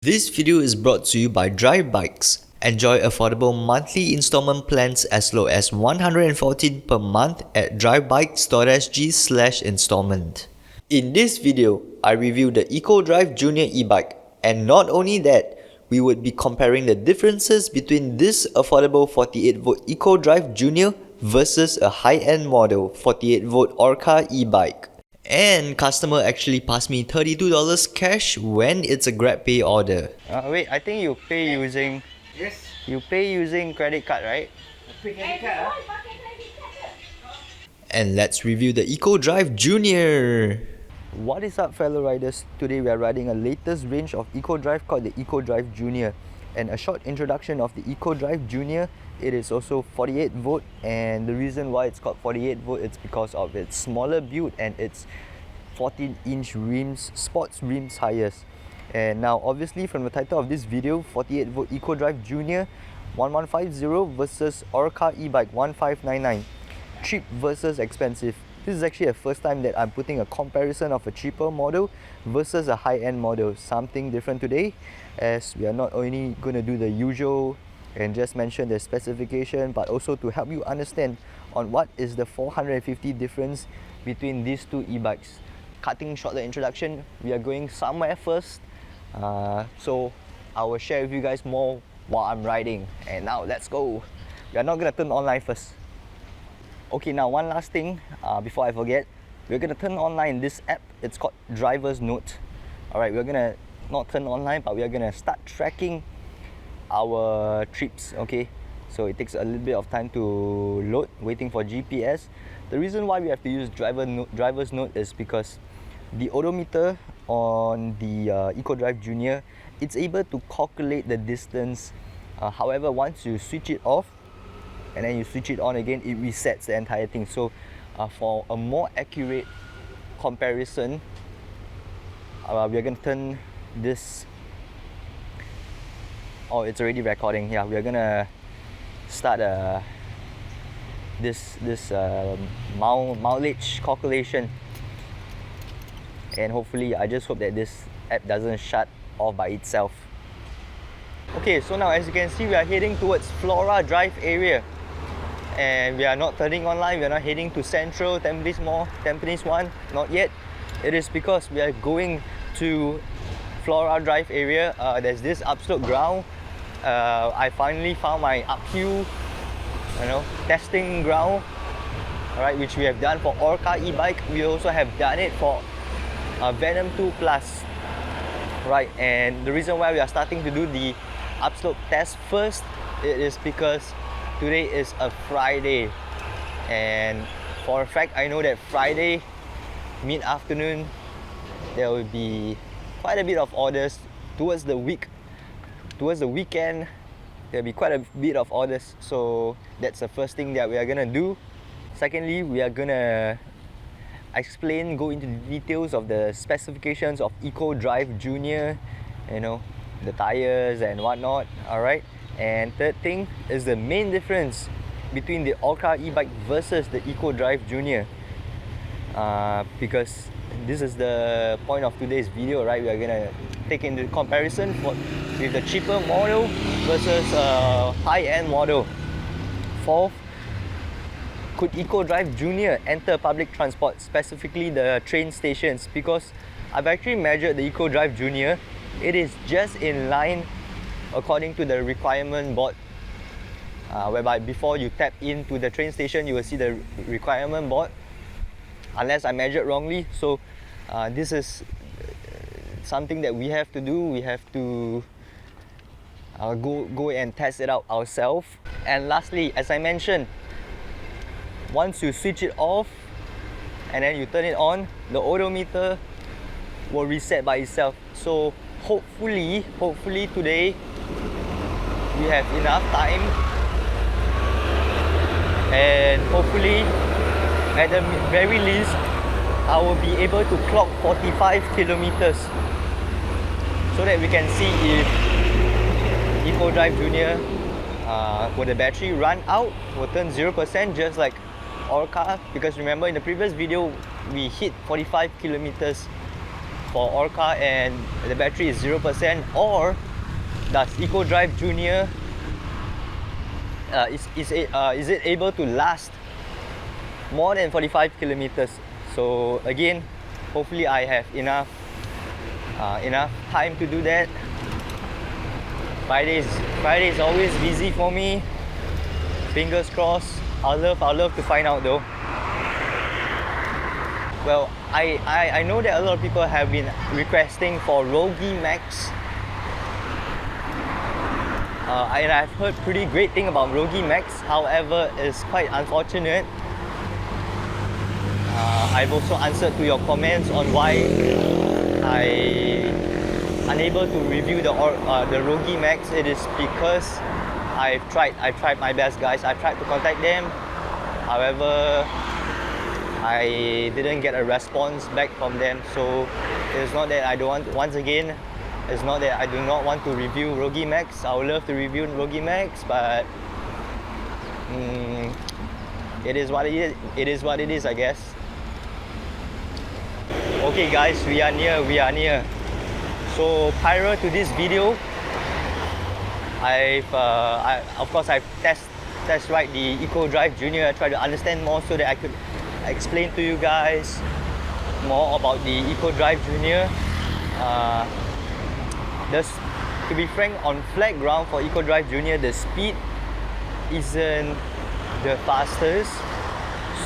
This video is brought to you by Drive Bikes. Enjoy affordable monthly installment plans as low as 114 per month at drivebikes.sg/installment. In this video, I review the EcoDrive Junior e-bike, and not only that, we would be comparing the differences between this affordable 48V EcoDrive Junior versus a high-end model 48V ORCA e-bike. And customer actually passed me $32 cash when it's a GrabPay order. Wait, I think you pay using... Yes. You pay using credit card, right? Pick any card. And let's review the EcoDrive Junior. What is up, fellow riders? Today we are riding a latest range of EcoDrive called the EcoDrive Junior. And a short introduction of the EcoDrive Junior. It is also 48V, and the reason why it's called 48V it's because of its smaller build and its 14-inch rims, sports rims tires. And now obviously from the title of this video, 48V EcoDrive Junior 1150 versus ORCA e-bike 1599. Cheap versus expensive. This is actually the first time that I'm putting a comparison of a cheaper model versus a high-end model. Something different today, as we are not only going to do the usual and just mention the specification, but also to help you understand on what is the 450 difference between these two e-bikes. Cutting short the introduction, we are going somewhere first, so I will share with you guys more while I'm riding. And now let's go. We are not going to turn online first. Okay, now one last thing before I forget, we're going to turn online this app. It's called Driver's Note. Alright, we're going to not turn online, but we are going to start tracking our trips. Okay, so it takes a little bit of time to load, waiting for GPS. The reason why we have to use driver's note is because the odometer on the EcoDrive Junior, it's able to calculate the distance. However, once you switch it off and then you switch it on again, it resets the entire thing. So for a more accurate comparison, we are going to turn this. Oh, it's already recording. Yeah, we are gonna start this mileage calculation, and hopefully I just hope that this app doesn't shut off by itself. Okay, so now as you can see, we are heading towards Flora Drive area, and we are not turning online. We are not heading to Central, Tampines Mall, Tampines 1, not yet. It is because we are going to Flora Drive area. There's this upslope ground. I finally found my uphill, testing ground. Alright, which we have done for ORCA e-bike. We also have done it for Venom 2 Plus. Right, and the reason why we are starting to do the upslope test first, it is because today is a Friday, and for a fact I know that Friday mid-afternoon there will be quite a bit of orders. Towards the weekend, there'll be quite a bit of orders. So that's the first thing that we are gonna do. Secondly, we are gonna go into the details of the specifications of EcoDrive Junior, the tires and whatnot. Alright. And third thing is the main difference between the ORCA e-bike versus the EcoDrive Junior. Because this is the point of today's video, right? We are gonna take into comparison with the cheaper model versus a high-end model. Fourth, could EcoDrive Junior enter public transport, specifically the train stations? Because I've actually measured the EcoDrive Junior. It is just in line according to the requirement board, whereby before you tap into the train station, you will see the requirement board, unless I measured wrongly. So this is something that we have to do. We have to go and test it out ourselves. And lastly, as I mentioned, once you switch it off and then you turn it on, the odometer will reset by itself. So hopefully today we have enough time, and hopefully at the very least I will be able to clock 45 kilometers, so that we can see if EcoDrive Junior, will the battery run out, will turn 0% just like ORCA. Because remember in the previous video we hit 45 kilometers for ORCA and the battery is 0%, or does EcoDrive Junior is it able to last more than 45 kilometers? So again, hopefully I have enough time to do that. Friday is always busy for me. Fingers crossed. I'll love to find out though. Well, I know that a lot of people have been requesting for Rogi Max. And I've heard pretty great thing about Rogi Max. However, it's quite unfortunate. I've also answered to your comments on why I unable to review the Rogi Max. It is because I've tried my best, guys. I've tried to contact them. However, I didn't get a response back from them. So it's not that I don't want. Once again, it's not that I do not want to review Rogi Max. I would love to review Rogi Max, but it is what it is. It is what it is, I guess. Okay, guys, we are near. So prior to this video, of course I've test ride the EcoDrive Junior. I try to understand more so that I could explain to you guys more about the EcoDrive Junior. To be frank, on flat ground for EcoDrive Junior, the speed isn't the fastest.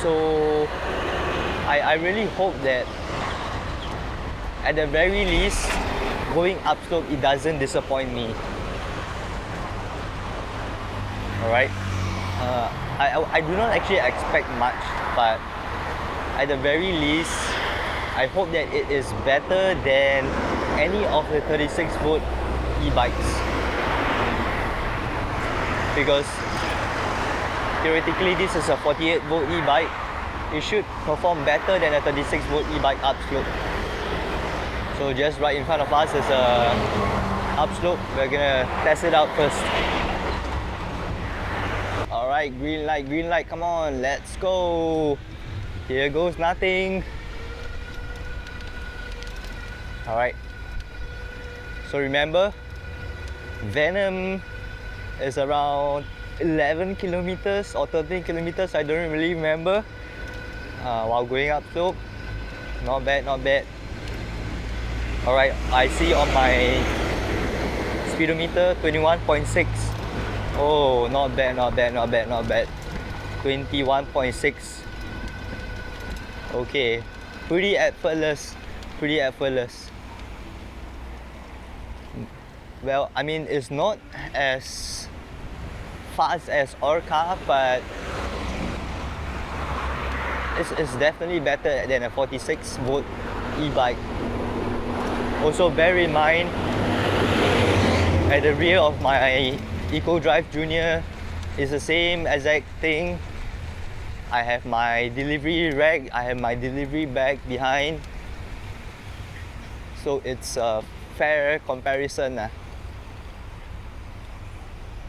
So I really hope that at the very least, going upslope, it doesn't disappoint me. Alright. I do not actually expect much, but at the very least, I hope that it is better than any of the 36 volt e-bikes. Because theoretically, this is a 48 volt e-bike. It should perform better than a 36 volt e-bike upslope. So just right in front of us is a upslope. We're gonna test it out first. Alright, green light, come on, let's go. Here goes nothing. Alright. So remember, Venom is around 11 kilometers or 13 kilometers, I don't really remember. While going upslope. Not bad. Alright, I see on my speedometer 21.6. Oh, not bad. 21.6. Okay, pretty effortless. Well, I mean, it's not as fast as ORCA, but it's definitely better than a 46 volt e-bike. Also bear in mind, at the rear of my EcoDrive Junior is the same exact thing. I have my delivery rack, I have my delivery bag behind. So it's a fair comparison.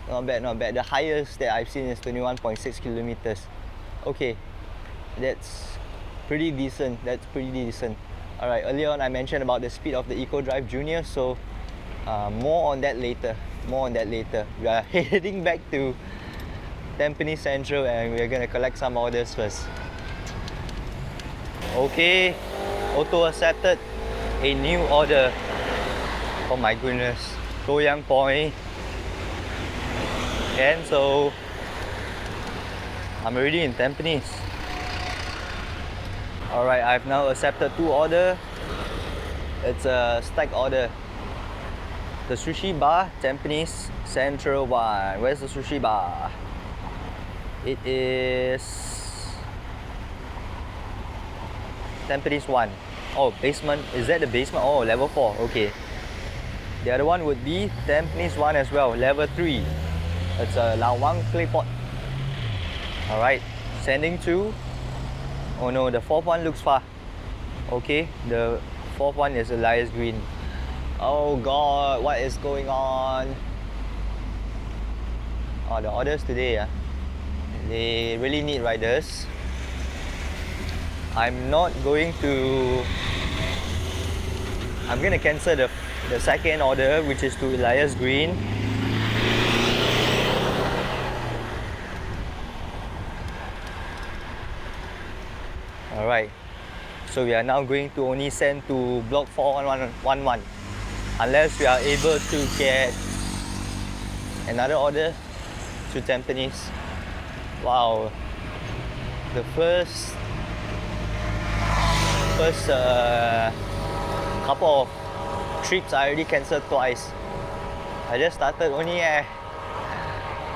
Not bad. The highest that I've seen is 21.6 kilometers. Okay, that's pretty decent. Alright, earlier on I mentioned about the speed of the EcoDrive Junior, so more on that later. We are heading back to Tampines Central and we're gonna collect some orders first. Okay, auto accepted a new order. Oh my goodness, Goyang Point. And so I'm already in Tampines. Alright, I've now accepted 2 orders. It's a stack order. The sushi bar, Tampines Central 1. Where's the sushi bar? It is Tampines 1. Oh, basement. Is that the basement? Oh, level 4. Okay. The other one would be Tampines 1 as well, level 3. It's a Lawang clay pot. Alright, sending to. Oh no, the 4th one looks far. Okay, the 4th one is Elias Green. Oh god, what is going on? Oh, the orders today, they really need riders. I'm not going to I'm gonna cancel the second order, which is to Elias Green. Alright, so we are now going to only send to block 41111 unless we are able to get another order to Tampines. Wow, the first couple of trips I already cancelled twice. I just started only,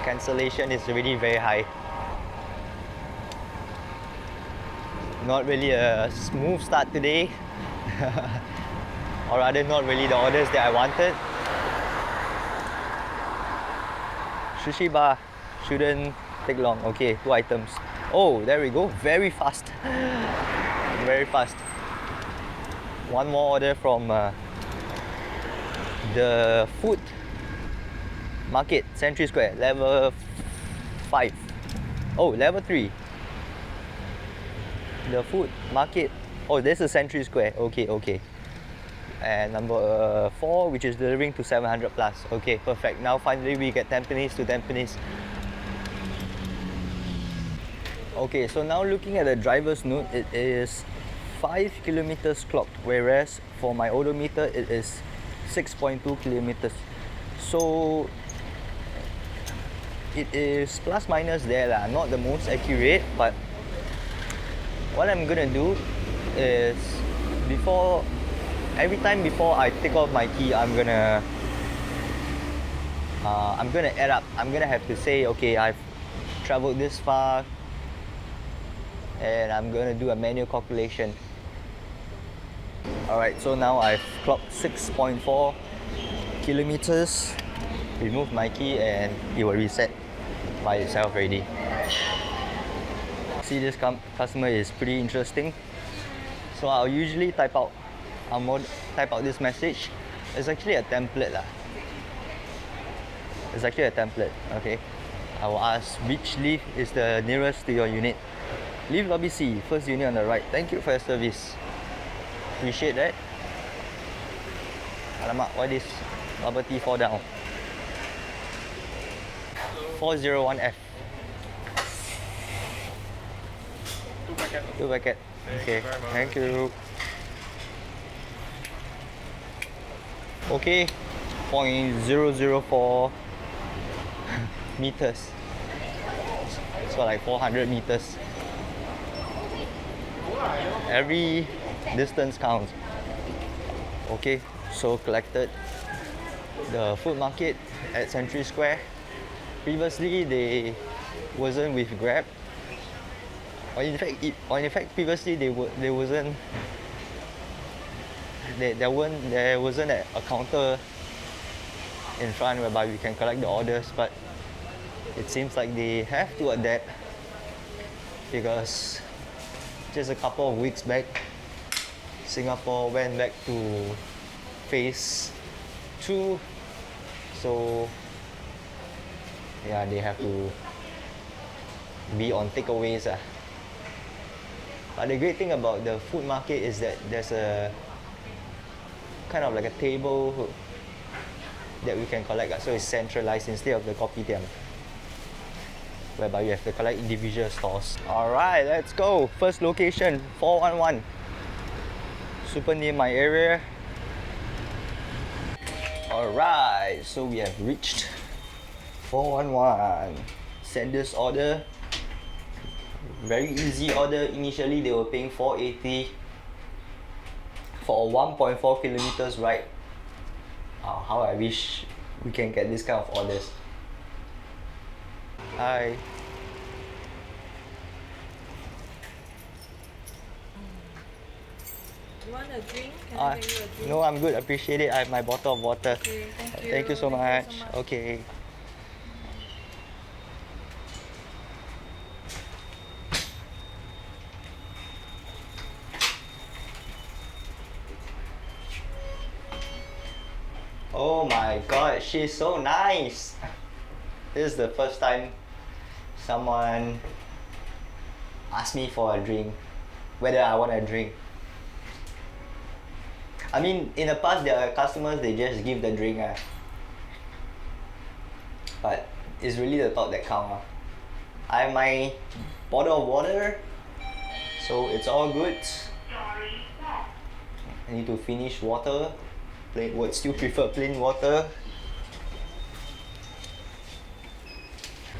cancellation is already very high. Not really a smooth start today, or rather not really the orders that I wanted. Sushi bar shouldn't take long. Okay, 2 items. Oh, there we go, very fast. Very fast. One more order from the food market, Century Square, level 5. Oh, level 3. The food market. Oh, this is Century Square. Okay. And number 4, which is delivering to 700 plus. Okay, perfect. Now finally we get Tampines to Tampines. Okay, so now looking at the driver's note, it is 5 kilometers clocked, whereas for my odometer it is 6.2 kilometers. So it is plus minus there lah, not the most accurate, but what I'm gonna do is every time before I take off my key, I'm gonna add up. I'm gonna have to say, okay, I've traveled this far, and I'm gonna do a manual calculation. Alright, so now I've clocked 6.4 kilometers. Remove my key and it will reset by itself already. See, this customer is pretty interesting. So I'll usually type out this message. It's actually a template lah. It's actually a template, okay? I will ask which lift is the nearest to your unit. Lift lobby C, first unit on the right. Thank you for your service. Appreciate that. Alamak, why this bubble tea fall down? 401F. 2 packet. Okay, thank you. Okay, 0.004 meters. So like 400 meters. Every distance counts. Okay, so collected the food market at Century Square. Previously they wasn't with Grab. Or in fact, previously there wasn't a counter in front whereby we can collect the orders, but it seems like they have to adapt because just a couple of weeks back, Singapore went back to phase 2, so yeah, they have to be on takeaways. But the great thing about the food market is that there's a kind of like a table that we can collect, so it's centralized instead of the kopitiam, whereby you have to collect individual stores. Alright, let's go. First location, 411. Super near my area. Alright, so we have reached 411. Send this order. Very easy order. Initially they were paying 480 for a 1.4 kilometers ride. How I wish we can get this kind of orders. Hi. You want a drink? Can I get you a drink? No, I'm good. Appreciate it. I have my bottle of water. Okay, thank you. Thank you so much. Thank you so much. Okay. Oh my god, she's so nice. This is the first time someone asked me for a drink, whether I want a drink. I mean, in the past, there are customers, they just give the drink. But it's really the thought that counts. I have my bottle of water, so it's all good. I need to finish water. Would still prefer plain water.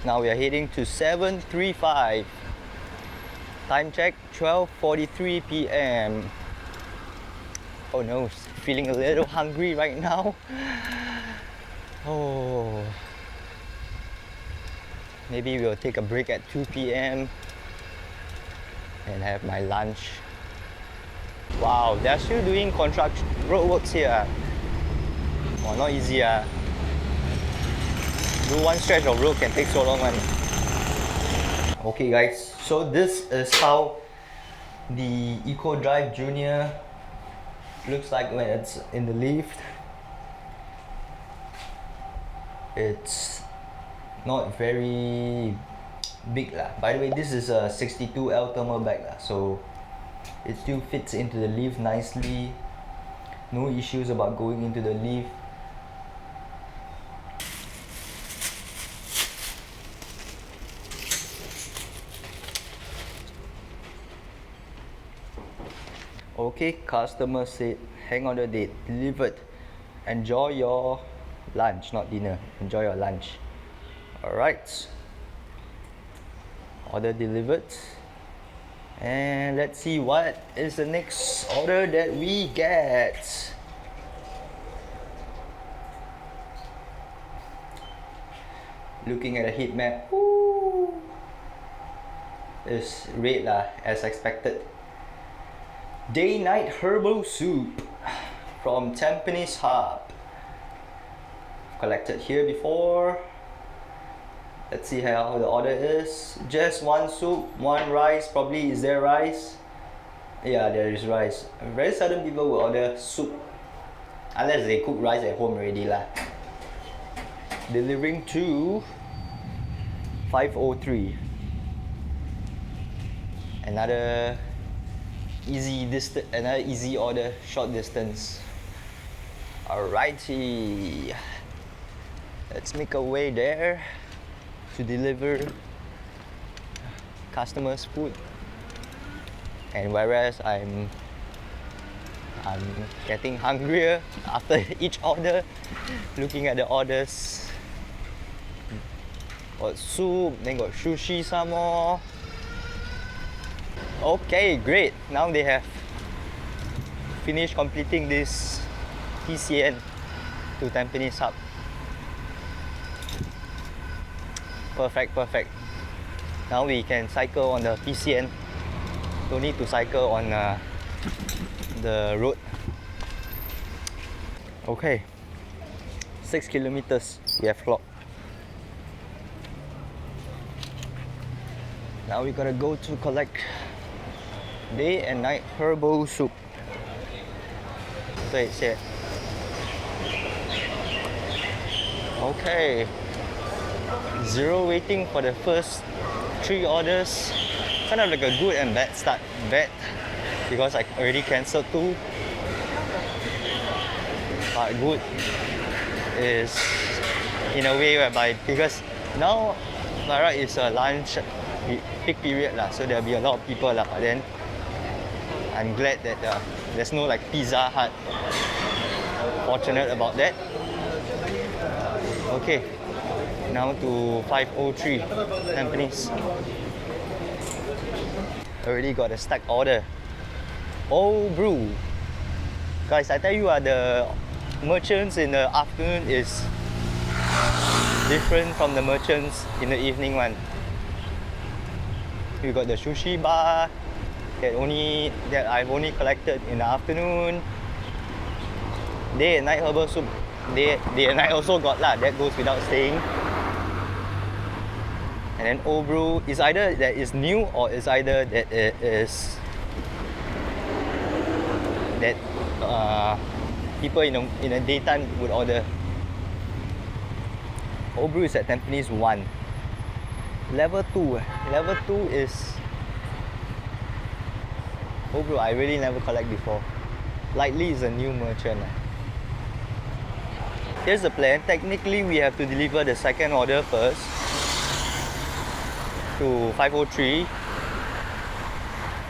Now we are heading to 735. Time check 12:43 p.m. Oh no, feeling a little hungry right now. Oh, maybe we'll take a break at 2 p.m. and have my lunch. Wow, they're still doing construction roadworks here. Oh, not easy. Do one stretch of road can take so long. Okay guys, so this is how the EcoDrive Junior looks like when it's in the lift. It's not very big lah. By the way, this is a 62L thermal bag lah, so it still fits into the lift nicely. No issues about going into the lift. Okay, customer said, hang on the date, delivered. Enjoy your lunch, not dinner. Enjoy your lunch. Alright. Order delivered. And let's see what is the next order that we get. Looking at the heat map. Woo, it's red lah, as expected. Day-night herbal soup from Tampines Hub. Collected here before. Let's see how the order is. Just one soup, one rice. Probably, is there rice? Yeah, there is rice. Very seldom people will order soup unless they cook rice at home already lah. Delivering to 503. Another easy order, short distance. Alrighty, let's make our way there to deliver customers' food. And whereas I'm getting hungrier after each order, looking at the orders. Got soup, then got sushi some more. Okay, great. Now they have finished completing this PCN to Tampines Hub. Perfect. Now we can cycle on the PCN. Don't need to cycle on the road. Okay, 6 kilometers we have clocked. Now we gotta go to collect day and night herbal soup. 对，谢谢。Okay, zero waiting for the first 3 orders. Kind of like a good and bad start. Bad because I already cancelled 2. But good is in a way whereby, because now by right is a lunch peak period lah, so there'll be a lot of people lah. But then I'm glad that there's no like Pizza Hut. Fortunate about that. Okay, now to 503 Tampines. Already got a stack order. Oh, brew. Guys, I tell you, the merchants in the afternoon is different from the merchants in the evening one. We got the sushi bar that I've only collected in the afternoon. Day and night herbal soup. Day and night also got lah. That goes without saying. And then old brew is either that is new or is either that it is that people in the daytime would order. Old brew is at Tampines 1. Level 2. Level 2 is old brew. I really never collect before. Likely is a new merchant. Here's the plan. Technically, we have to deliver the second order first to 503.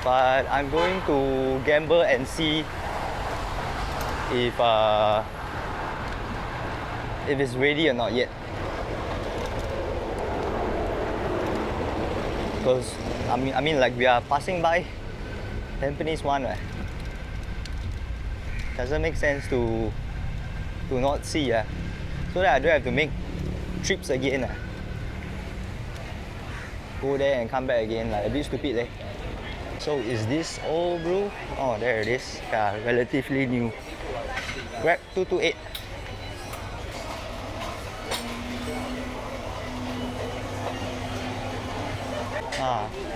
But I'm going to gamble and see if it's ready or not yet. Because I mean like we are passing by Tampines 1, right? Doesn't make sense to not see, so that I don't have to make trips again. Go there and come back again, like a bit stupid, eh? So is this old brew? Oh, there it is. Yeah, relatively new. Grab 228.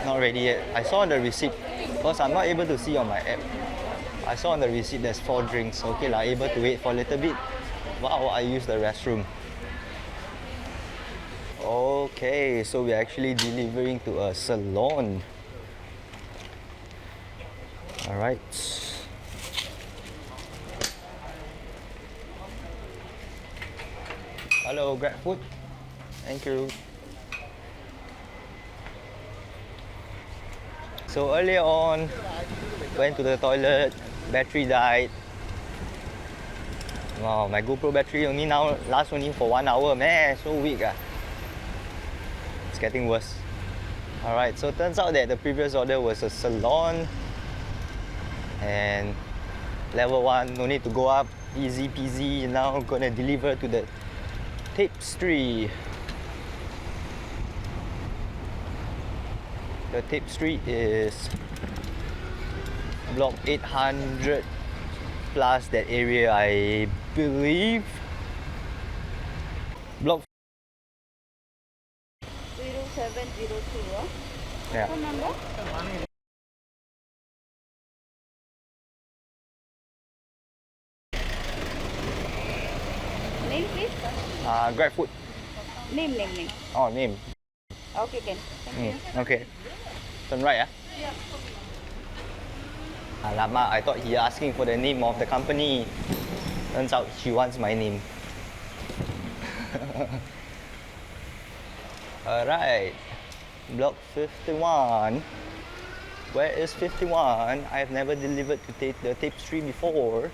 Not ready yet. I saw on the receipt, because I'm not able to see on my app. I saw on the receipt there's 4 drinks. Okay lah, able to wait for a little bit while I use the restroom. Okay, so we're actually delivering to a salon. Alright. Hello, GrabFood. Thank you. So earlier on, went to the toilet, battery died. Wow, my GoPro battery only now lasts only for 1 hour, man, so weak. It's getting worse. Alright, so turns out that the previous order was a salon and level 1, no need to go up, easy peasy. Now gonna deliver to the tapestry. The tapestry is block 800 plus that area, I believe. Block 0702, yeah. phone number? Name please? GrabFood. Name. Oh, name. Okay, Ken. Thank you. Okay. Turn right, Alamak, I thought he asking for the name of the company. Turns out he wants my name. Alright. Block 51. Where is 51? I have never delivered to the tapestry before.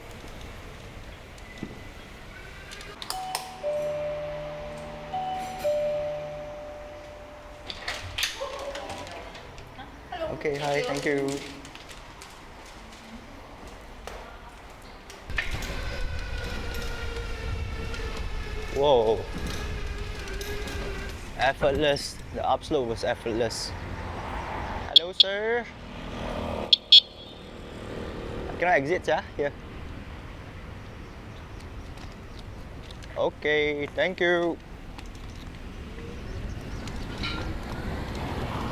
Okay, hi, thank you. Whoa. Effortless. The upslope was effortless. Hello, sir. Can I exit, here? Okay, thank you.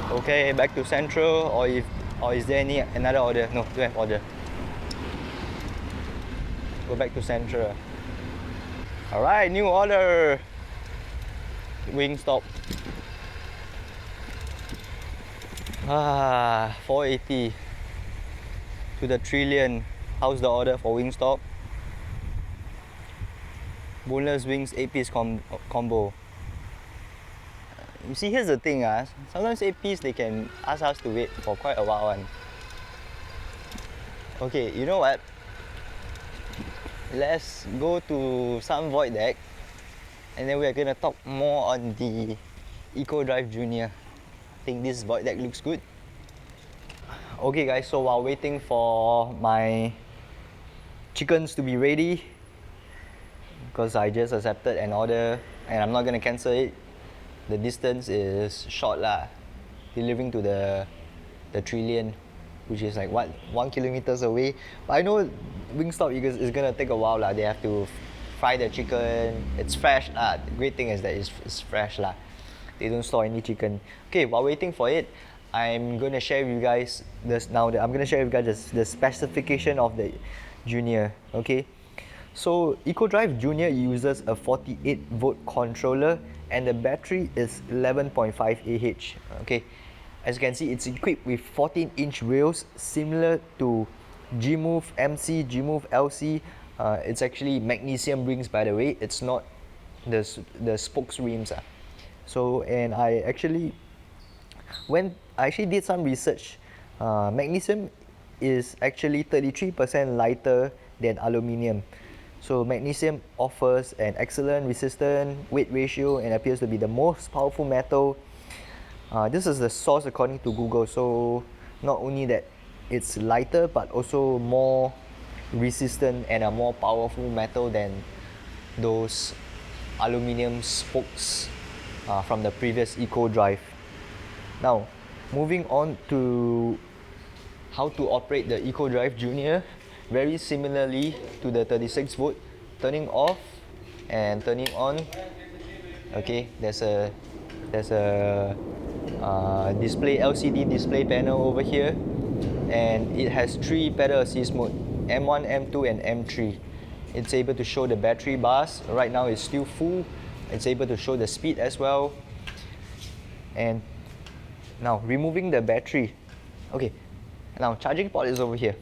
Okay, back to Central, or is there another order? No, don't have order. Go back to Central. Alright, new order. Wingstop. 480 to the trillion. How's the order for Wingstop? Boneless wings 8-piece combo. You see, here's the thing, sometimes 8-piece they can ask us to wait for quite a while. Okay, you know what? Let's go to some void deck and then we're gonna talk more on the Eco Drive Junior. I think this void deck looks good. Okay guys, so while waiting for my chickens to be ready, because I just accepted an order and I'm not gonna cancel it, the distance is short lah, delivering to the trillion, which is like what, 1 kilometers away. But I know Wingstop is gonna take a while lah. They have to fry the chicken. It's fresh lah. The great thing is that it's fresh lah. They don't store any chicken. Okay, while waiting for it, I'm gonna share with you guys this now. I'm gonna share with you guys the specification of the Junior. Okay, so Eco Drive Junior uses a 48 volt controller and the battery is 11.5 Ah. Okay, as you can see, it's equipped with 14-inch wheels similar to G-Move MC, G-Move LC. It's actually magnesium rings, by the way. It's not the spokes rims. So, and I actually did some research. Magnesium is actually 33% lighter than aluminium. So magnesium offers an excellent resistance, weight ratio, and appears to be the most powerful metal. This is the source according to Google. So not only that it's lighter, but also more resistant and a more powerful metal than those aluminium spokes from the previous EcoDrive. Now, moving on to how to operate the EcoDrive Junior. Very similarly to the 36 volt, turning off and turning on. Okay, there's a display LCD display panel over here, and it has 3 pedal assist mode: M1, M2, and M3. It's able to show the battery bars. Right now it's still full. It's able to show the speed as well. And now removing the battery. Okay, now charging port is over here.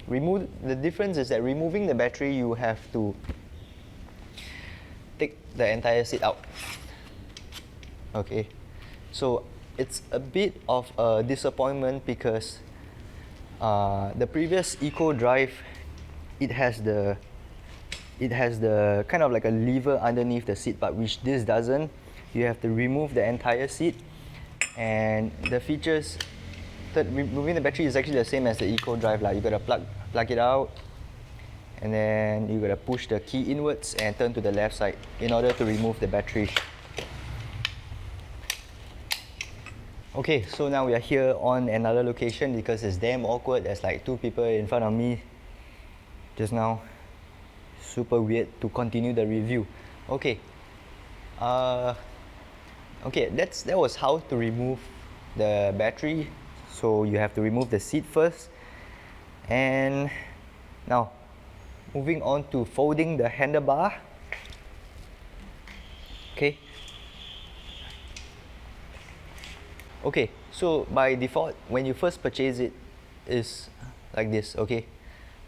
The difference is that removing the battery, you have to take the entire seat out. Okay, so it's a bit of a disappointment because the previous EcoDrive, it has the kind of like a lever underneath the seat, but which this doesn't. You have to remove the entire seat, and the features that removing the battery is actually the same as the EcoDrive. You gotta plug it out, and then you gotta push the key inwards and turn to the left side in order to remove the battery. Okay, so now we are here on another location because it's damn awkward. There's like 2 people in front of me just now. Super weird to continue the review. Okay, okay, that was how to remove the battery. So you have to remove the seat first, and now moving on to folding the handlebar. Okay, so by default, when you first purchase it, is like this. Okay,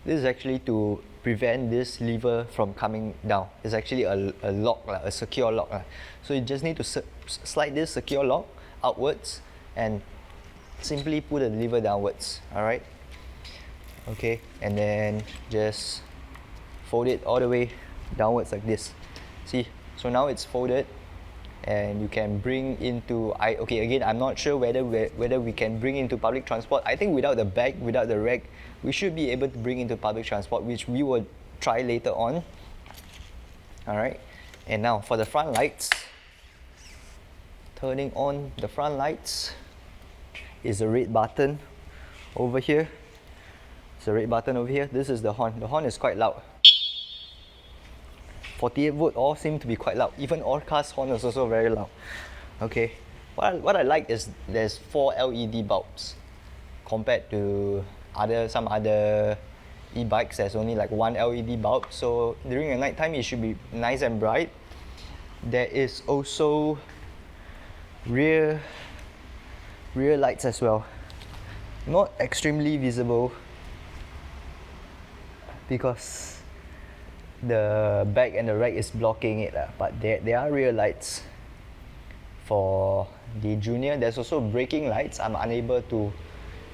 this is actually to prevent this lever from coming down. It's actually a lock, a secure lock. So you just need to slide this secure lock outwards and simply put the lever downwards. Alright, okay, and then just fold it all the way downwards like this. See, so now it's folded, and you can bring into okay, again, I'm not sure whether we can bring into public transport. I think without the bag, without the rack, we should be able to bring into public transport, which we will try later on. Alright, and now for the front lights, turning on the front lights is a red button over here. It's a red button over here. This is the horn. The horn is quite loud. 48 volt all seem to be quite loud. Even ORCA's horn is also very loud. Okay, what I like is there's 4 LED bulbs compared to some other e-bikes. There's only like 1 LED bulb, so during the night time it should be nice and bright. There is also rear lights as well. Not extremely visible because the back and the rack is blocking it, but there are rear lights for the Junior. There's also braking lights. I'm unable to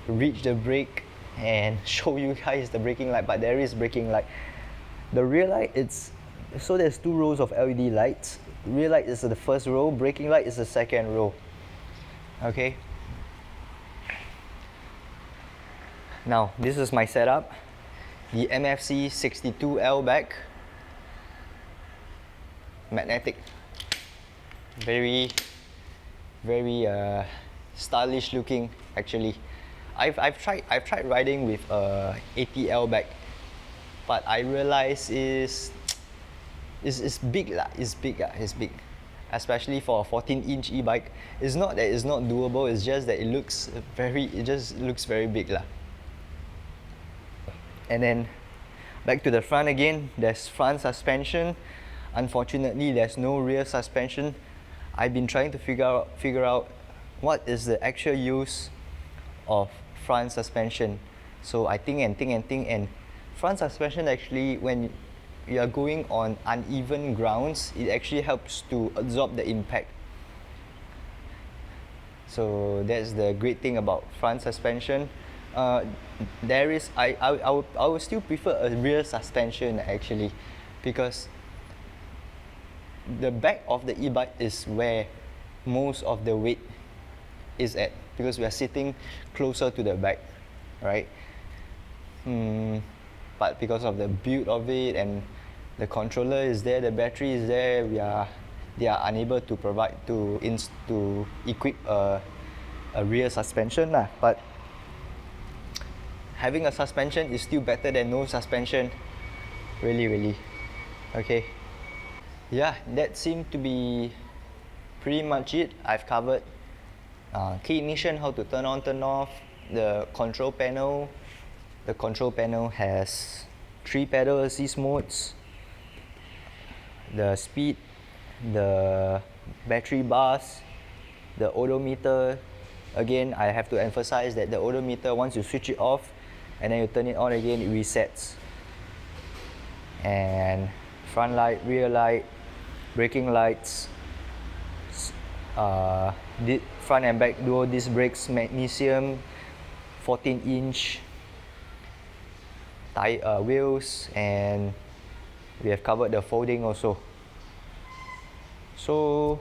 reach the brake and show you guys the braking light, but there is braking light. The rear light, so there's 2 rows of LED lights. Rear light is the first row, braking light is the second row. Okay, now this is my setup. The MFC 62L back, magnetic, very stylish looking. Actually, I've tried riding with a 80L back, but I realize it's big lah. It's big, especially for a 14-inch e-bike. It's not that it's not doable. It's just that it just looks very big lah. And then back to the front again, there's front suspension. Unfortunately, there's no rear suspension. I've been trying to figure out what is the actual use of front suspension. So I think and front suspension actually, when you are going on uneven grounds, it actually helps to absorb the impact. So that's the great thing about front suspension. There is I would still prefer a rear suspension actually, because the back of the e-bike is where most of the weight is at, because we are sitting closer to the back, right? But because of the build of it and the controller is there, the battery is there, they are unable to provide to equip a rear suspension lah. But having a suspension is still better than no suspension, really. Okay, yeah, that seemed to be pretty much it. I've covered key ignition, how to turn on, turn off, the control panel. The control panel has 3 pedal assist modes, the speed, the battery bars, the odometer. Again, I have to emphasize that the odometer, once you switch it off and then you turn it on again, it resets. And front light, rear light, braking lights, front and back dual disc brakes, Magnesium, 14-inch wheels, and we have covered the folding also. So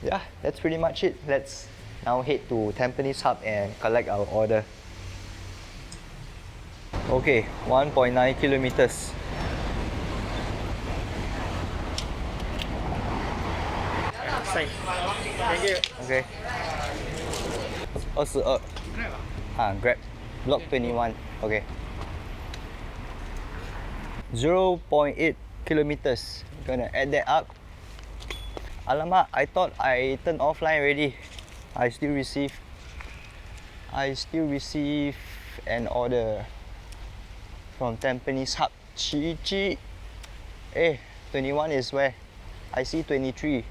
yeah, that's pretty much it. Let's now head to Tampines Hub and collect our order. Okay, 1.9 kilometers. Thank you. Okay. 22. Grab. Block 21. Okay. 0.8 kilometers. Gonna add that up. Alamak, I thought I turned offline already. I still receive an order from Tampines Hub. Chi. 21 is where? I see 23.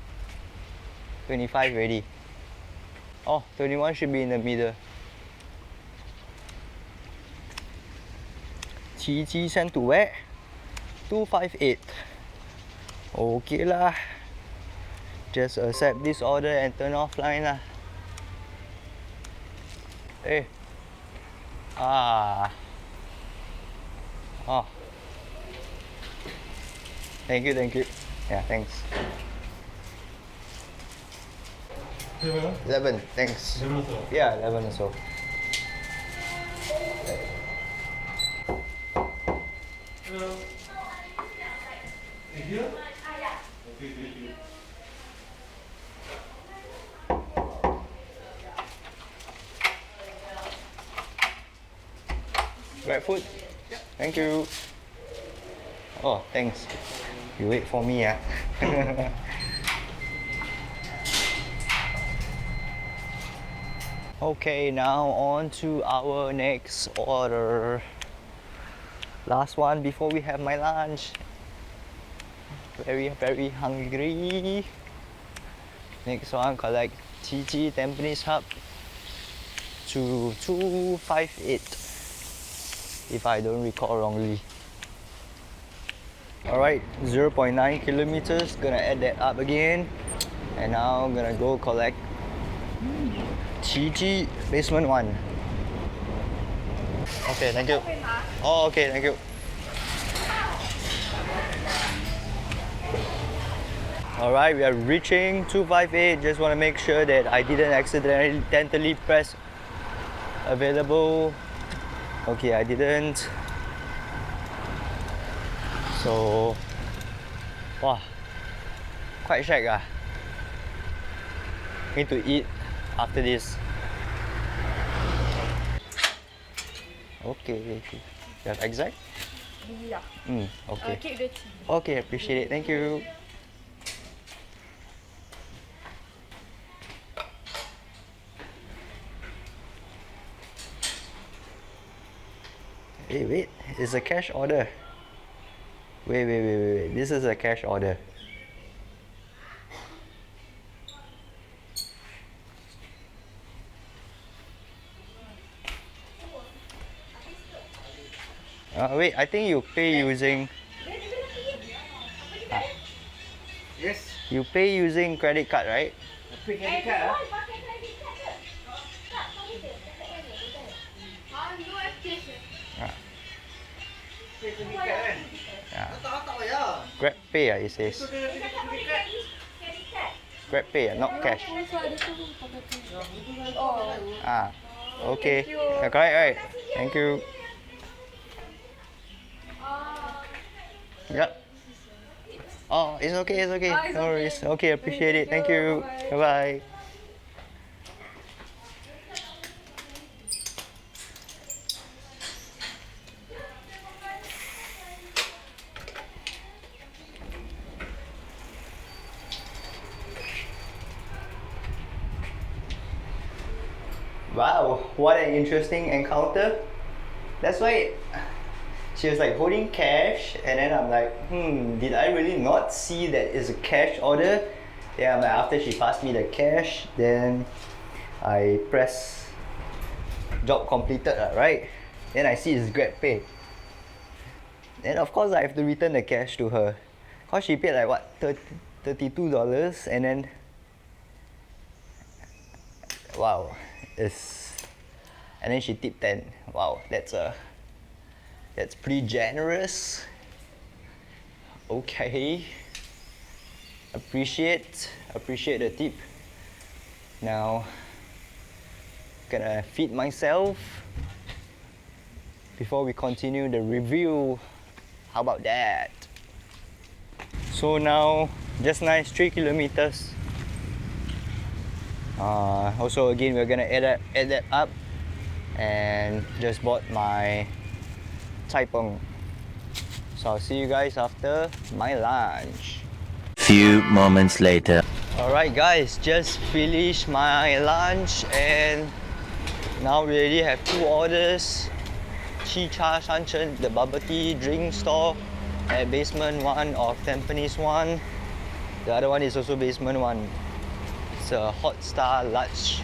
25 already. Oh, 21 should be in the middle. Chi sent to where? 258. Okay lah. Just accept this order and turn offline lah. Oh. Thank you. Yeah, thanks. 11, thanks. 11 also? Yeah, 11 also. Hello. Here? Okay, thank you. GrabFood? Thank you. Oh, thanks. You wait for me, yeah. Okay, now on to our next order. Last one before we have my lunch. Very hungry. Next one, collect TG Tampines Hub to 258, if I don't recall wrongly. Alright, 0.9 kilometers. Gonna add that up again. And now I'm gonna go collect TG basement 1. Okay, thank you. Oh, okay, thank you. Alright, we are reaching 258. Just want to make sure that I didn't accidentally press available. Okay, I didn't. So, wow, quite shag ah. Need to eat after this. Okay. You have exact? Yeah. Okay. Keep the tea. Okay, appreciate it. Thank you. Hey, wait. It's a cash order. Wait. This is a cash order. Wait, I think you pay using Yes. you pay using credit card, right? Pay credit card ah. Pay credit card kan? Yeah. Tak payah. Grab pay, it says. Itu dia credit card. Grab pay, not cash. Ah, okay. Yeah, correct, right. Thank you. Yep. Oh, it's okay, it's okay. No worries. Okay, appreciate it. Thank you. Bye bye. Wow, what an interesting encounter. That's why she was like holding cash, and then I'm like, did I really not see that it's a cash order? Yeah, but after she passed me the cash, then I press job completed, right? Then I see it's GrabPay. Then of course I have to return the cash to her. Cause she paid like what, $32, and then wow, and then she tipped 10. Wow, that's pretty generous. Okay, appreciate the tip. Now gonna feed myself before we continue the review. How about that? So now just nice 3 kilometers. Also again, we're gonna add that up, and just bought my cai peng. So I'll see you guys after my lunch. Few moments later. Alright guys, just finished my lunch, and now we already have 2 orders. Chi Cha Shanchen, the bubble tea drink store at basement 1 of Tampines 1. The other one is also basement 1. It's a hot star large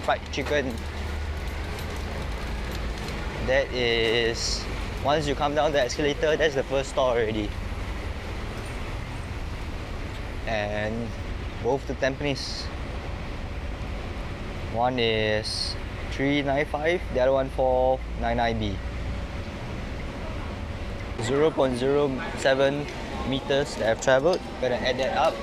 fried chicken. That is, once you come down the escalator, that's the first store already. And both to Tampines. One is 395, the other one 499B. 0.07 meters that I've traveled. Gonna add that up.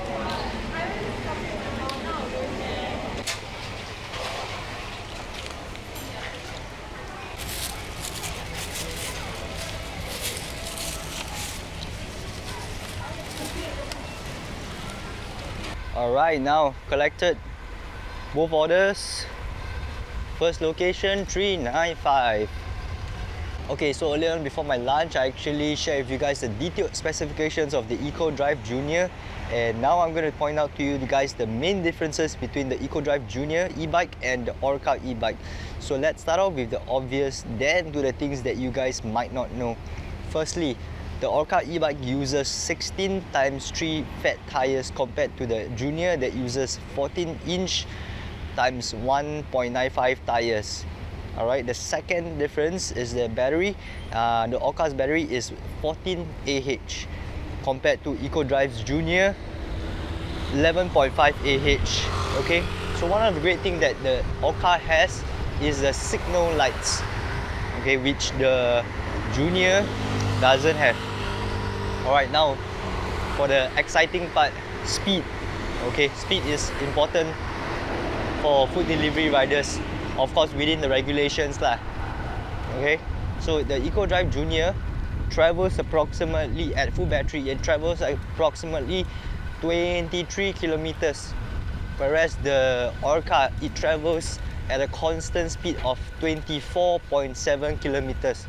Alright, now collected both orders. First location 395. Okay, so earlier on before my lunch, I actually shared with you guys the detailed specifications of the EcoDrive Junior, and now I'm going to point out to you guys the main differences between the EcoDrive Junior e-bike and the ORCA e-bike. So let's start off with the obvious, then to the things that you guys might not know. Firstly, the ORCA e-bike uses 16 times 3 fat tires compared to the Junior that uses 14-inch times 1.95 tires. Alright, the second difference is the battery. The ORCA's battery is 14 AH compared to EcoDrive's Junior 11.5 AH. Okay, so one of the great things that the ORCA has is the signal lights, okay, which the Junior doesn't have. Alright, now for the exciting part, speed. Okay, speed is important for food delivery riders, of course within the regulations lah. Okay, so the EcoDrive Junior travels approximately, at full battery, it travels approximately 23 kilometers, whereas the ORCA, it travels at a constant speed of 24.7 kilometers.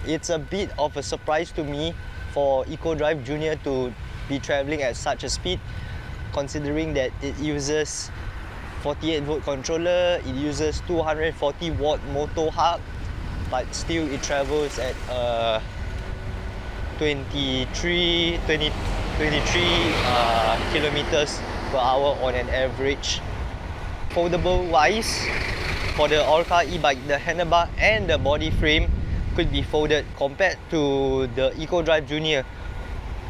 It's a bit of a surprise to me for EcoDrive Junior to be traveling at such a speed, considering that it uses 48 volt controller, it uses 240 watt motor hub, but still it travels at 23 kilometers per hour on an average. Foldable wise, for the ORCA e-bike, the handlebar and the body frame could be folded compared to the EcoDrive Junior.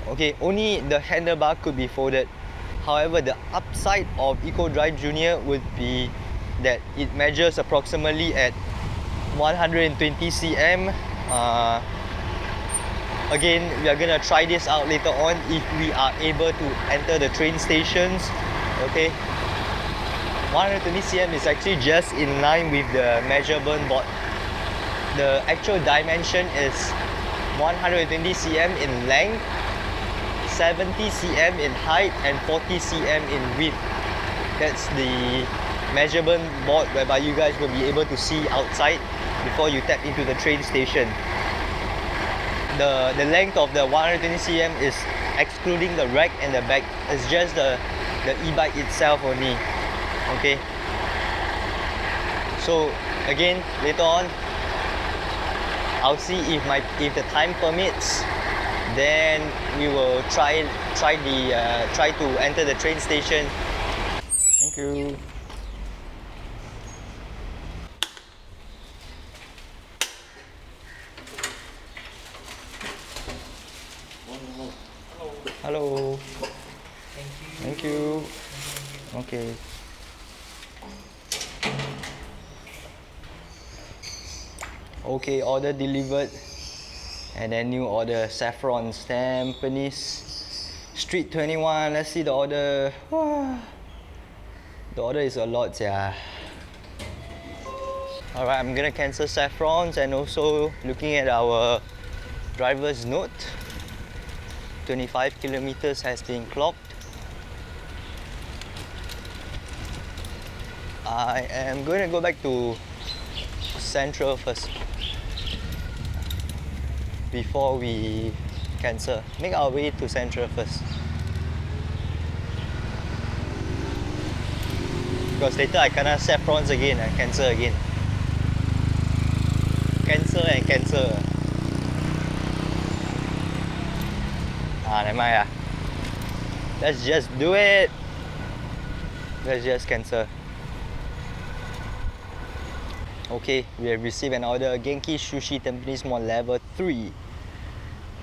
Okay, only the handlebar could be folded. However, the upside of EcoDrive Junior would be that it measures approximately at 120 cm. Again, we are gonna try this out later on if we are able to enter the train stations. Okay, 120 cm is actually just in line with the measurement board. The actual dimension is 120 cm in length, 70 cm in height, and 40 cm in width. That's the measurement board whereby you guys will be able to see outside before you tap into the train station. The length of the 120 cm is excluding the rack and the back. It's just the e-bike itself only. Okay. So again, later on, I'll see if the time permits. Then we will try to enter the train station. Thank you. Hello. Thank you. Okay. Okay, order delivered. And then new order, saffron, Tampines, Street 21. Let's see the order. The order is a lot, yeah. Alright, I'm gonna cancel saffrons, and also looking at our driver's note, 25 kilometers has been clocked. I am going to go back to Central first before we cancel. Make our way to Central first, because later I kena saffrons again and cancel again. Cancel and cancel. Never mind. Let's just do it. Let's just cancel. Okay, we have received an order, Genki Sushi Tampines Mall Level 3.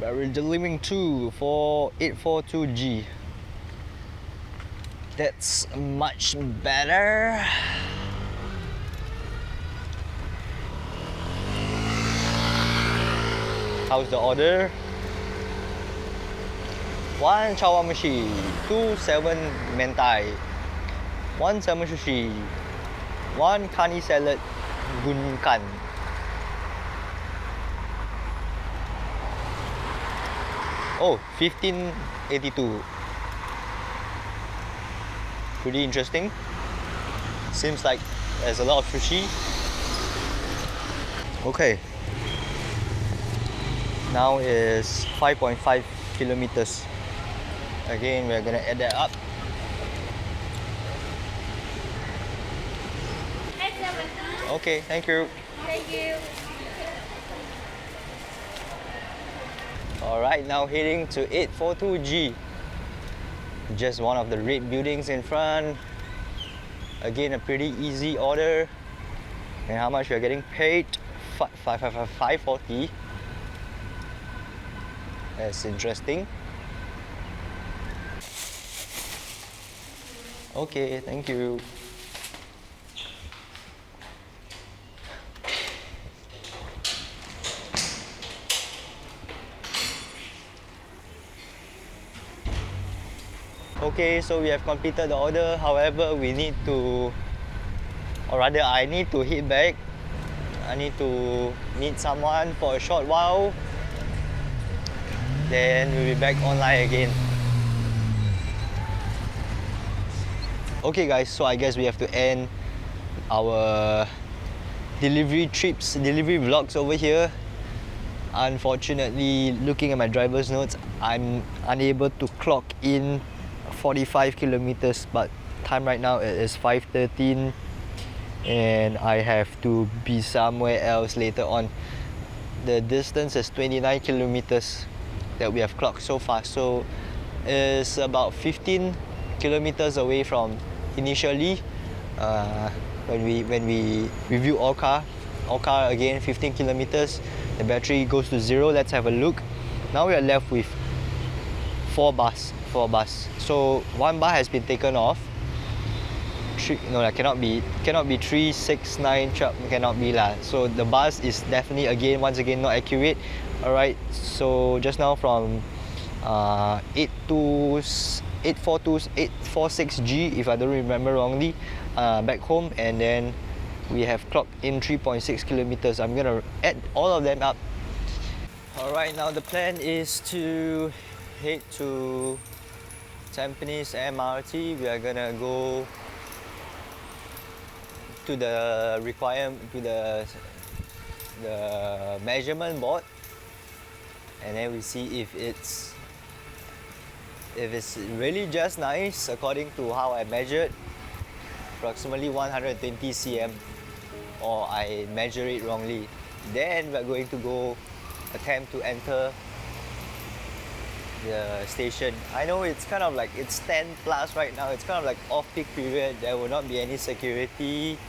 We're delivering to 4842G. That's much better. How's the order? 1 chawamushi, 2 7 mentai, 1 salmon sushi, 1 kani salad gunkan. Oh, 1582. Pretty interesting. Seems like there's a lot of sushi. Okay. Now is 5.5 kilometers. Again, we're gonna add that up. Okay, thank you. Thank you. Alright, now heading to 842G. Just one of the red buildings in front. Again, a pretty easy order. And how much we're getting paid? 540. That's interesting. Okay, thank you. Okay, so we have completed the order. However, we need to, or rather I need to head back. I need to meet someone for a short while. Then we'll be back online again. Okay guys, so I guess we have to end our delivery vlogs over here. Unfortunately, looking at my driver's notes, I'm unable to clock in 45 kilometers, but time right now it is 5:13 and I have to be somewhere else later on. The distance is 29 kilometers that we have clocked so far, so it's about 15 kilometers away from initially when we review ORCA again, 15 kilometers. The battery goes to 0. Let's have a look. Now we are left with 4 bars. So 1 bar has been taken off. No, that cannot be 3, 6, 9, 12, cannot be lah. So the bars is definitely once again not accurate. Alright, so just now from 846G, if I don't remember wrongly, back home, and then we have clocked in 3.6 kilometers. I'm gonna add all of them up. Alright, now the plan is to head to Tampines MRT. We are gonna go to the measurement board, and then we see if it's really just nice according to how I measured, approximately 120 cm, or I measure it wrongly. Then we're going to attempt to enter the station. I know it's kind of like it's 10 plus right now. It's kind of like off-peak period. There will not be any security,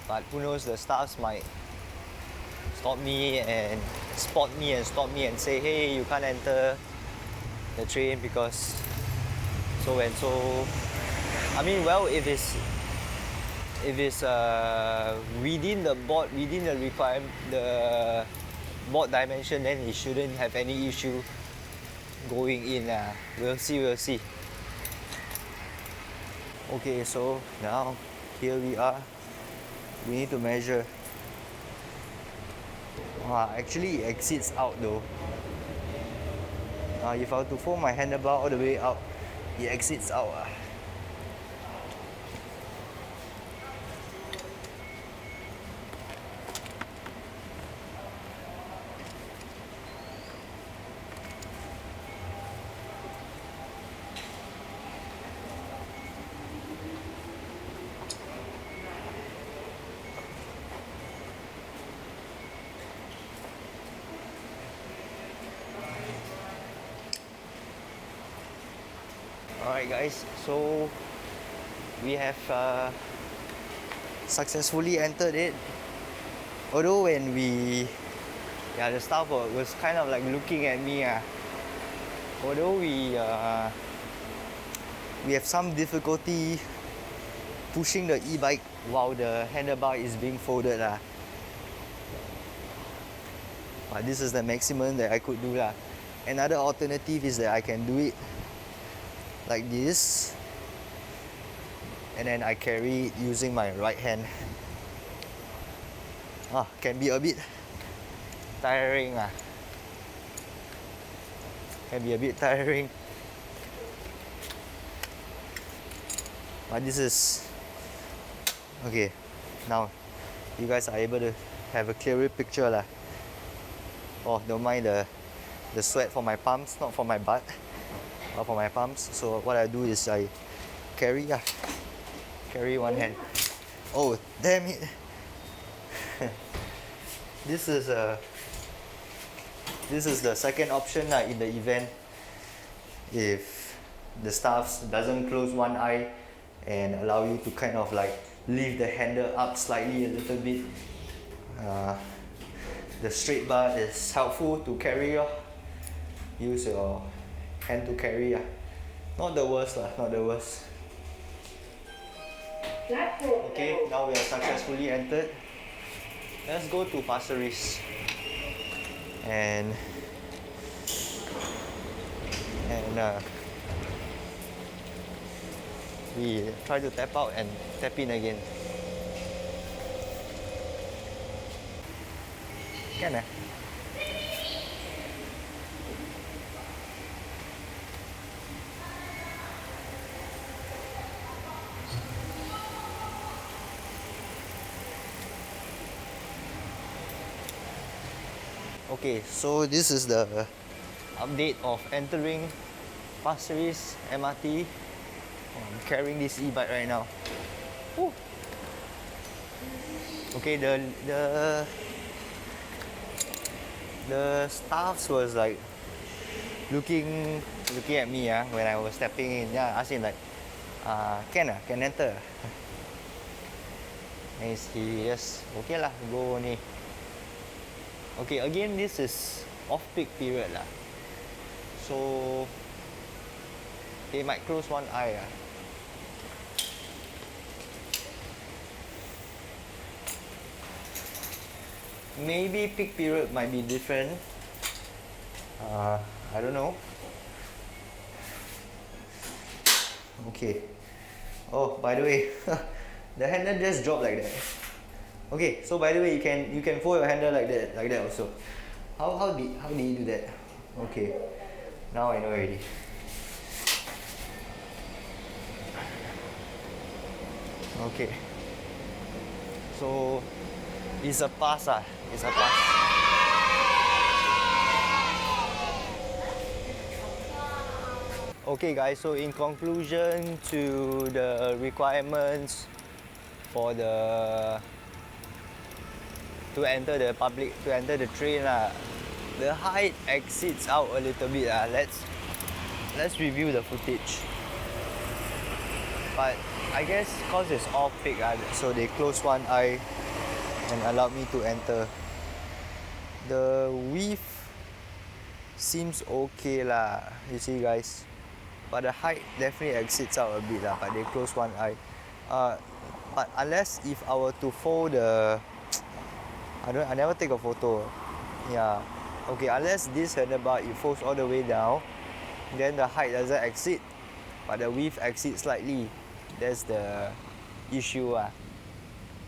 but who knows, the staffs might spot me and stop me and say, hey, you can't enter the train because so and so. I mean, well, if it's within the board dimension, then it shouldn't have any issue going in. We'll see. Okay, so now here we are. We need to measure. Actually it exits out though. If I were to fold my handlebar all the way out, it exits out. Alright guys, so we have successfully entered it. Although when the staff was kind of like looking at me. Although we have some difficulty pushing the e-bike while the handlebar is being folded. But this is the maximum that I could do. Another alternative is that I can do it like this, and then I carry it using my right hand. Can be a bit tiring. But this is okay. Now you guys are able to have a clearer picture. Don't mind the sweat for my palms, not for my butt, but for my palms. So what I do is I carry one hand. Oh damn it. This is the second option in the event if the staff doesn't close one eye and allow you to kind of like lift the handle up slightly a little bit. The straight bar is helpful to carry. Use your hand to carry. Not the worst. Okay, now we are successfully entered. Let's go to Pasir Ris and we try to tap out and tap in again. Can Okay, so this is the update of entering Pasir Ris MRT. I'm carrying this e-bike right now. Woo. Okay, the staffs was like looking at me when I was stepping in. Asking like, can enter? And he just okay lah, go ni. Okay, again this is off-peak period lah. So they might close one eye lah. Maybe peak period might be different. I don't know. Okay. Oh, by the way, the handle just dropped like that. Okay, so by the way, you can fold your handle like that also. How did you do that? Okay, now I know already. Okay. So it's a pass ah. It's a pass. Okay guys, so in conclusion to the requirements for to enter the train lah, the height exceeds out a little bit lah. Let's review the footage. But I guess cause it's off peak so they closed one eye and allowed me to enter. The width seems okay lah, you see guys. But the height definitely exceeds out a bit lah, but they close one eye. But unless if I were to fold I never take a photo. Yeah. Okay, unless this handlebar it folds all the way down, then the height doesn't exceed, but the width exceeds slightly. That's the issue ah.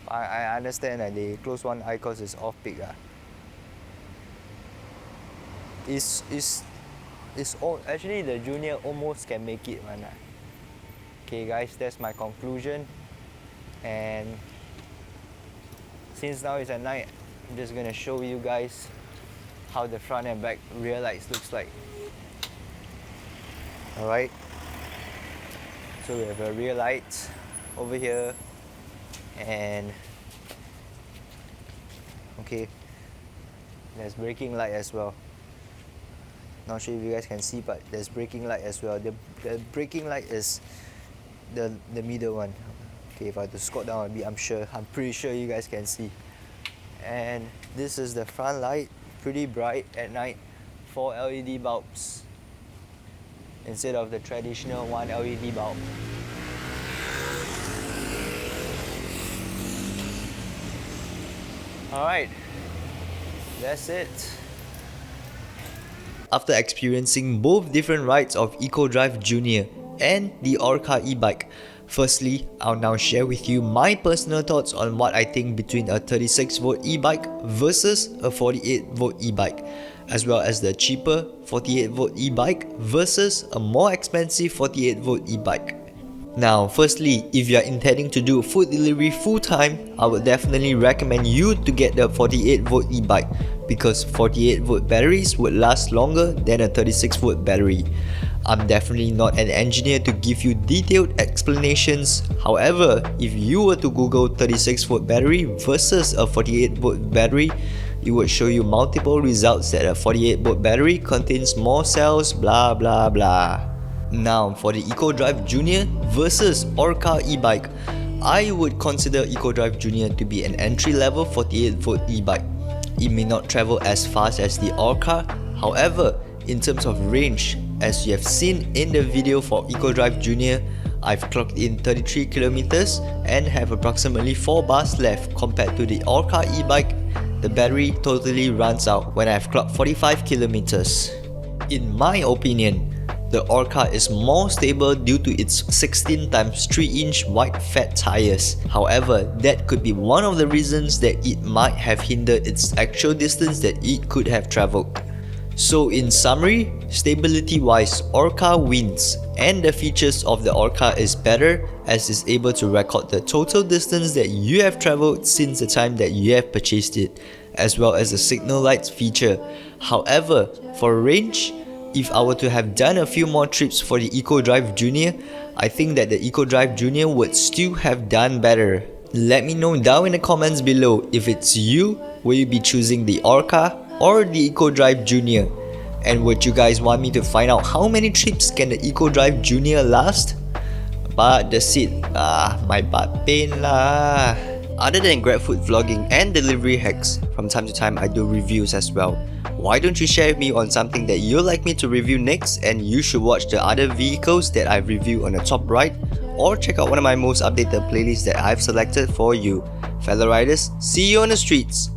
I understand that they close one eye cause it's off peak ah. Actually the junior almost can make it man. Okay guys, that's my conclusion. And since now it's at night, I'm just gonna show you guys how the front and back rear lights looks like. Alright. So we have a rear light over here and okay, there's braking light as well. Not sure if you guys can see, but there's braking light as well. The braking light is the middle one. Okay, if I have to squat down a bit, I'm pretty sure you guys can see. And this is the front light, pretty bright at night, 4 LED bulbs instead of the traditional 1 LED bulb. Alright, that's it. After experiencing both different rides of EcoDrive Junior and the ORCA Ebike, firstly, I'll now share with you my personal thoughts on what I think between a 36V e-bike versus a 48V e-bike, as well as the cheaper 48V e-bike versus a more expensive 48V e-bike. Now, firstly, if you are intending to do food delivery full-time, I would definitely recommend you to get the 48V e-bike because 48V batteries would last longer than a 36V battery. I'm definitely not an engineer to give you detailed explanations. However, if you were to Google 36V battery versus a 48V battery, it would show you multiple results that a 48V battery contains more cells, blah blah blah. Now, for the EcoDrive Junior versus ORCA e-bike, I would consider EcoDrive Junior to be an entry-level 48V e-bike. It may not travel as fast as the ORCA, however, in terms of range, as you have seen in the video for EcoDrive Junior, I've clocked in 33 kilometers and have approximately 4 bars left compared to the ORCA e-bike. The battery totally runs out when I've clocked 45 kilometers. In my opinion, the ORCA is more stable due to its 16x3-inch wide fat tires. However, that could be one of the reasons that it might have hindered its actual distance that it could have travelled. So in summary, stability wise, ORCA wins, and the features of the ORCA is better as it's able to record the total distance that you have travelled since the time that you have purchased it, as well as the signal lights feature. However, for range, if I were to have done a few more trips for the EcoDrive Junior, I think that the EcoDrive Junior would still have done better. Let me know down in the comments below if it's you, will you be choosing the ORCA or the EcoDrive Junior? And would you guys want me to find out how many trips can the EcoDrive Junior last? But the seat, my butt pain lah. Other than GrabFood vlogging and delivery hacks, from time to time I do reviews as well. Why don't you share with me on something that you'd like me to review next, and you should watch the other vehicles that I've reviewed on the top right, or check out one of my most updated playlists that I've selected for you. Fellow riders, see you on the streets!